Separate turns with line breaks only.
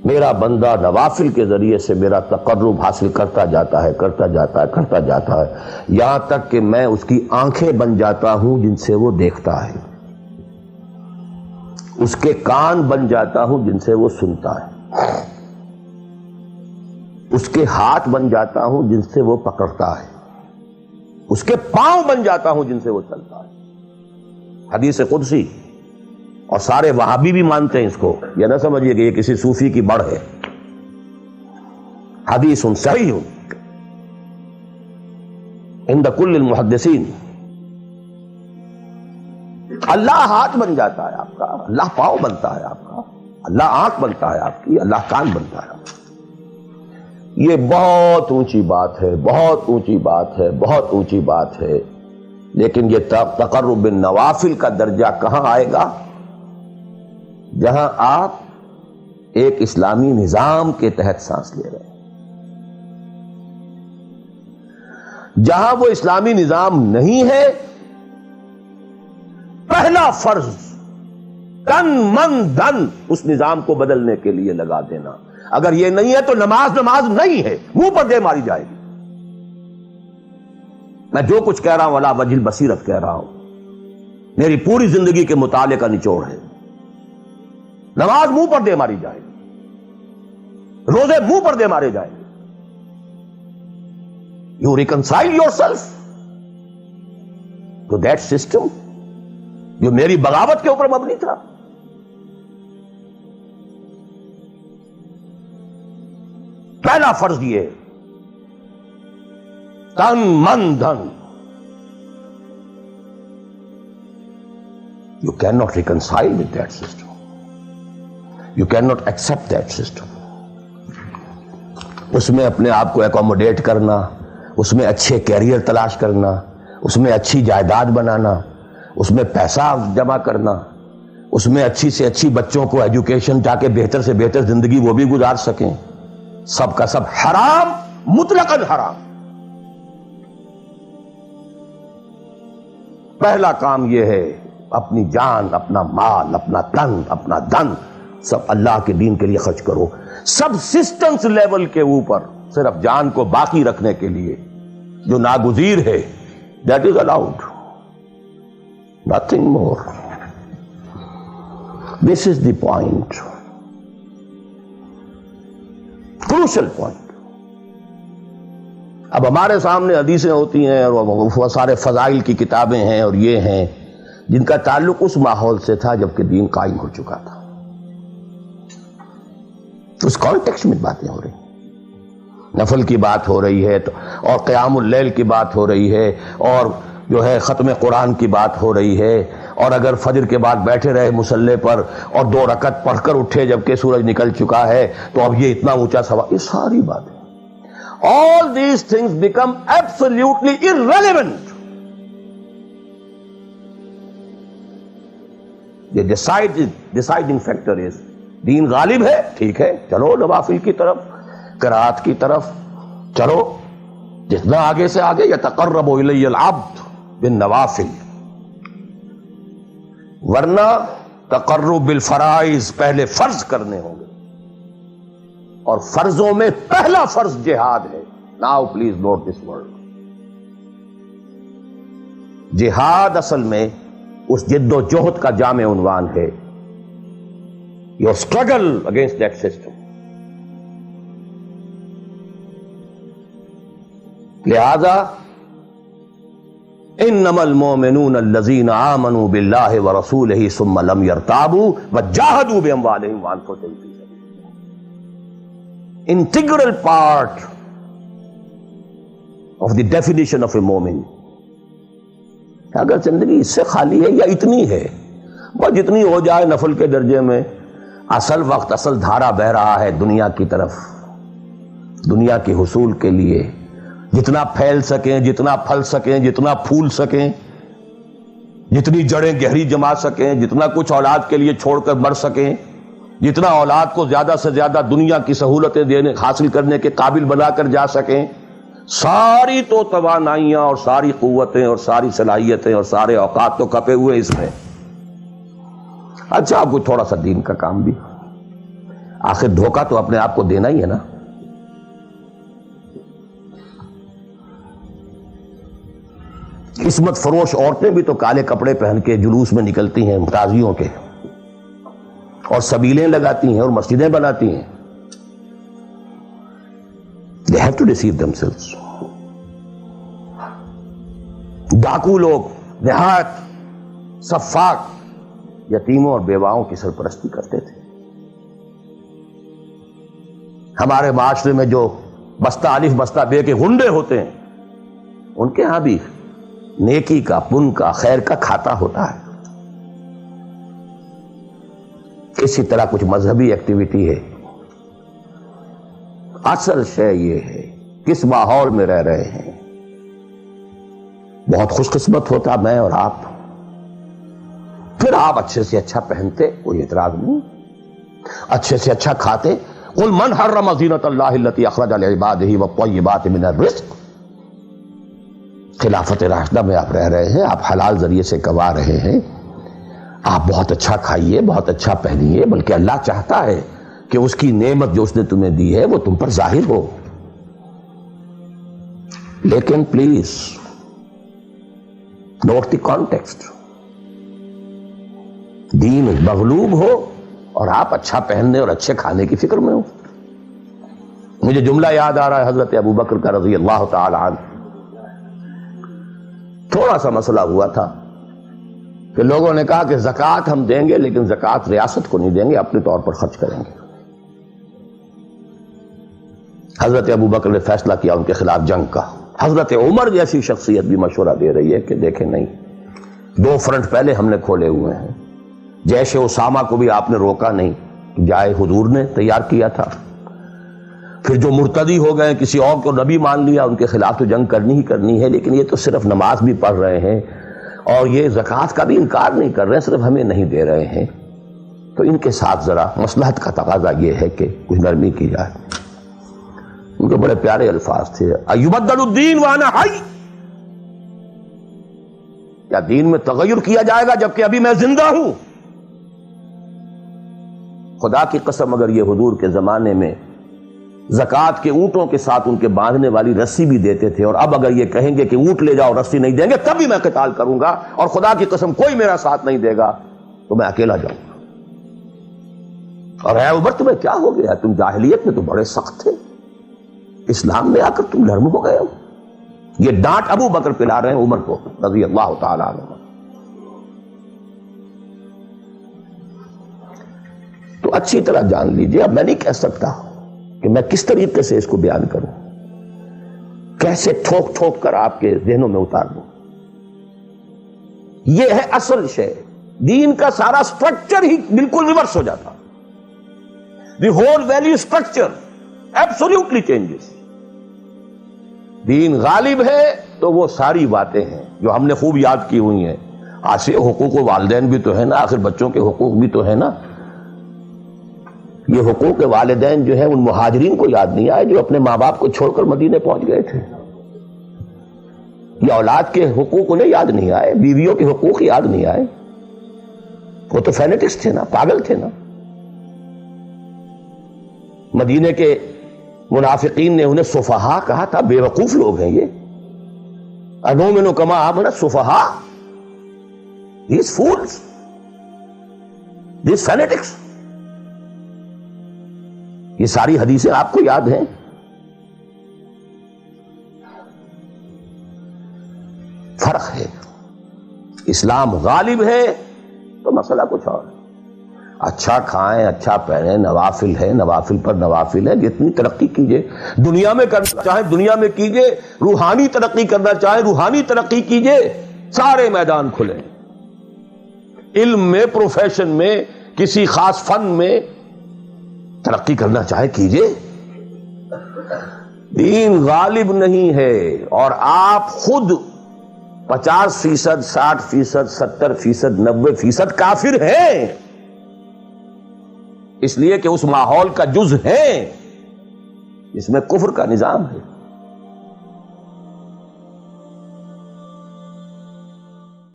میرا بندہ نوافل کے ذریعے سے میرا تقرب حاصل کرتا جاتا ہے یہاں تک کہ میں اس کی آنکھیں بن جاتا ہوں جن سے وہ دیکھتا ہے، اس کے کان بن جاتا ہوں جن سے وہ سنتا ہے، اس کے ہاتھ بن جاتا ہوں جن سے وہ پکڑتا ہے، اس کے پاؤں بن جاتا ہوں جن سے وہ چلتا ہے۔ حدیث قدسی، اور سارے وہابی بھی مانتے ہیں اس کو، یہ نہ سمجھیے کہ یہ کسی صوفی کی بڑھ ہے، حدیث صحیح عند کل المحدثین۔ اللہ ہاتھ بن جاتا ہے آپ کا، اللہ پاؤں بنتا ہے آپ کا، اللہ آنکھ بنتا ہے آپ کی، اللہ کان بنتا ہے آپ کا۔ یہ بہت اونچی بات ہے، بہت اونچی بات ہے، بہت اونچی بات ہے، لیکن یہ تقرب بالنوافل کا درجہ کہاں آئے گا؟ جہاں آپ ایک اسلامی نظام کے تحت سانس لے رہے ہیں، جہاں وہ اسلامی نظام نہیں ہے، پہلا فرض تن من دھن اس نظام کو بدلنے کے لیے لگا دینا۔ اگر یہ نہیں ہے تو نماز نہیں ہے، منہ پر دے ماری جائے گی۔ میں جو کچھ کہہ رہا ہوں علی وجہ البصیرت کہہ رہا ہوں، میری پوری زندگی کے مطالعے کا نچوڑ ہے۔ نماز منہ پر دے ماری جائے گی، روزے منہ پر دے مارے جائیں گے۔ You reconcile yourself to that system جو میری بغاوت کے اوپر مبنی تھا۔ پہلا فرض یہ ہے، تن من دھن۔ You can not reconcile with that system, you can not accept that system. اس میں اپنے آپ کو ایکوموڈیٹ کرنا، اس میں اچھے کیریئر تلاش کرنا، اس میں اچھی جائیداد بنانا، اس میں پیسہ جمع کرنا، اس میں اچھی سے اچھی بچوں کو ایجوکیشن تاکہ بہتر سے بہتر زندگی وہ بھی گزار سکیں، سب کا سب حرام، مطلقاً حرام۔ پہلا کام یہ ہے، اپنی جان، اپنا مال، اپنا تن، اپنا دھن سب اللہ کے دین کے لیے خرچ کرو۔ سبسسٹنس لیول کے اوپر صرف جان کو باقی رکھنے کے لیے جو ناگزیر ہے، that is allowed, nothing more. This is the point, crucial point. اب ہمارے سامنے حدیثیں ہوتی ہیں اور سارے فضائل کی کتابیں ہیں اور یہ ہیں جن کا تعلق اس ماحول سے تھا جبکہ دین قائم ہو چکا تھا، اس کانٹیکسٹ میں باتیں ہو رہی ہیں، نفل کی بات ہو رہی ہے اور قیام اللیل کی بات ہو رہی ہے، اور جو ہے ختم قرآن کی بات ہو رہی ہے، اور اگر فجر کے بعد بیٹھے رہے مصلی پر اور 2 رکعت پڑھ کر اٹھے جبکہ سورج نکل چکا ہے تو اب یہ اتنا اونچا سوال، یہ ساری باتیں، all these things become absolutely irrelevant. The deciding factor is دین غالب ہے، ٹھیک ہے، چلو نوافل کی طرف، قرات کی طرف چلو، جتنا آگے سے آگے یتقرب الی العبد بالنوافل، ورنہ تقرب بالفرائض پہلے فرض کرنے ہوں گے، اور فرضوں میں پہلا فرض جہاد ہے۔ Now please note this word, جہاد اصل میں اس جد و جہد کا جامع عنوان ہے، your struggle against that system۔ لہذا انما المؤمنون الذين آمنوا بالله ورسوله ثم لم يرتابوا وجاهدوا باموالهم وانفسهم في سبيل الله۔ Integral part of the definition of a مومن۔ اگر زندگی اس سے خالی ہے یا اتنی ہے، بس جتنی ہو جائے نفل کے درجے میں، اصل وقت، اصل دھارا بہ رہا ہے دنیا کی طرف، دنیا کے حصول کے لیے، جتنا پھیل سکیں، جتنا پھل سکیں، جتنا پھول سکیں، جتنی جڑیں گہری جما سکیں، جتنا کچھ اولاد کے لیے چھوڑ کر مر سکیں، جتنا اولاد کو زیادہ سے زیادہ دنیا کی سہولتیں دینے حاصل کرنے کے قابل بنا کر جا سکیں، ساری تو توانائیاں اور ساری قوتیں اور ساری صلاحیتیں اور سارے اوقات تو کپے ہوئے اس میں۔ اچھا کوئی تھوڑا سا دین کا کام بھی، آخر دھوکہ تو اپنے آپ کو دینا ہی ہے نا. قسمت فروش عورتیں بھی تو کالے کپڑے پہن کے جلوس میں نکلتی ہیں تازیوں کے، اور سبیلیں لگاتی ہیں اور مسجدیں بناتی ہیں. They have to deceive themselves. ڈاکو لوگ دیہات سفاک یتیموں اور بیواؤں کی سرپرستی کرتے تھے. ہمارے معاشرے میں جو بستہ الف بستہ بے کے غنڈے ہوتے ہیں، ان کے ہاں بھی نیکی کا، پن کا، خیر کا کھاتا ہوتا ہے. کسی طرح کچھ مذہبی ایکٹیویٹی ہے. اصل شے یہ ہے کس ماحول میں رہ رہے ہیں. بہت خوش قسمت ہوتا میں اور آپ، پھر آپ اچھے سے اچھا پہنتے، کوئی اعتراض نہیں، اچھے سے اچھا کھاتے. قل من حرم زینۃ اللہ التی اخرج لعبادہ والطیبات من الرزق. خلافت راشدہ میں آپ رہ رہے ہیں، آپ حلال ذریعے سے کما رہے ہیں، آپ بہت اچھا کھائیے، بہت اچھا پہنیے، بلکہ اللہ چاہتا ہے کہ اس کی نعمت جو اس نے تمہیں دی ہے وہ تم پر ظاہر ہو. لیکن پلیز نوٹ دی کانٹیکسٹ. دین مغلوب ہو اور آپ اچھا پہننے اور اچھے کھانے کی فکر میں ہو. مجھے جملہ یاد آ رہا ہے حضرت ابو بکر کا رضی اللہ تعالی عنہ. تھوڑا سا مسئلہ ہوا تھا کہ لوگوں نے کہا کہ زکوٰۃ ہم دیں گے لیکن زکوٰۃ ریاست کو نہیں دیں گے، اپنے طور پر خرچ کریں گے. حضرت ابو بکر نے فیصلہ کیا ان کے خلاف جنگ کا. حضرت عمر جیسی شخصیت بھی مشورہ دے رہی ہے کہ دیکھیں نہیں، 2 فرنٹ پہلے ہم نے کھولے ہوئے ہیں. جیش اسامہ کو بھی آپ نے روکا نہیں، جائے حضور نے تیار کیا تھا. پھر جو مرتدی ہو گئے، کسی اور کو نبی مان لیا، ان کے خلاف تو جنگ کرنی ہی کرنی ہے. لیکن یہ تو صرف نماز بھی پڑھ رہے ہیں اور یہ زکوٰۃ کا بھی انکار نہیں کر رہے، صرف ہمیں نہیں دے رہے ہیں. تو ان کے ساتھ ذرا مصلحت کا تقاضا یہ ہے کہ کچھ نرمی کی جائے. ان کے بڑے پیارے الفاظ تھے، ایبدل الدین وانا حی. کیا دین میں تغیر کیا جائے گا جبکہ ابھی میں زندہ ہوں؟ خدا کی قسم اگر یہ حضور کے زمانے میں زکوٰۃ کے اونٹوں کے ساتھ ان کے باندھنے والی رسی بھی دیتے تھے، اور اب اگر یہ کہیں گے کہ اونٹ لے جاؤ رسی نہیں دیں گے، تب بھی میں قتال کروں گا، اور خدا کی قسم کوئی میرا ساتھ نہیں دے گا تو میں اکیلا جاؤں گا. اور اے عمر تمہیں کیا ہو گیا؟ تم جاہلیت میں تو بڑے سخت تھے، اسلام میں آ کر تم نرم ہو گئے ہو. یہ ڈانٹ ابو بکر پلا رہے ہیں عمر کو رضی اللہ تعالی عنہ. تو اچھی طرح جان لیجئے، اب میں نہیں کہہ سکتا کہ میں کس طریقے سے اس کو بیان کروں، کیسے ٹھوک ٹھوک کر آپ کے ذہنوں میں اتار دوں. یہ ہے اصل شے. دین کا سارا سٹرکچر ہی بالکل ریورس ہو جاتا. The whole value structure absolutely changes. Then Ghalib ہے تو وہ ساری باتیں ہیں جو ہم نے خوب یاد کی ہوئی ہیں. آج حقوق والدین بھی تو ہے نا، آخر بچوں کے حقوق بھی تو ہے نا. یہ حقوق والدین جو ہے ان مہاجرین کو یاد نہیں آئے جو اپنے ماں باپ کو چھوڑ کر مدینے پہنچ گئے تھے. یہ اولاد کے حقوق انہیں یاد نہیں آئے، بیویوں کے حقوق یاد نہیں آئے. وہ تو فینیٹکس تھے نا، پاگل تھے نا. مدینے کے منافقین نے انہیں سفہا کہا تھا، بے وقوف لوگ ہیں یہ. انؤمن کما آمن السفہا. These fools, these fanatics. یہ ساری حدیثیں آپ کو یاد ہیں. فرق ہے. اسلام غالب ہے تو مسئلہ کچھ اور ہے. اچھا کھائیں، اچھا پہنیں، نوافل ہے، نوافل پر نوافل ہے. جتنی ترقی کیجئے، دنیا میں کرنا چاہیں دنیا میں کیجئے، روحانی ترقی کرنا چاہیں روحانی ترقی کیجئے. سارے میدان کھلے. علم میں، پروفیشن میں، کسی خاص فن میں ترقی کرنا چاہے کیجئے. دین غالب نہیں ہے اور آپ خود 50%، 60%، 70%، 90% کافر ہیں، اس لیے کہ اس ماحول کا جز ہیں جس میں کفر کا نظام ہے.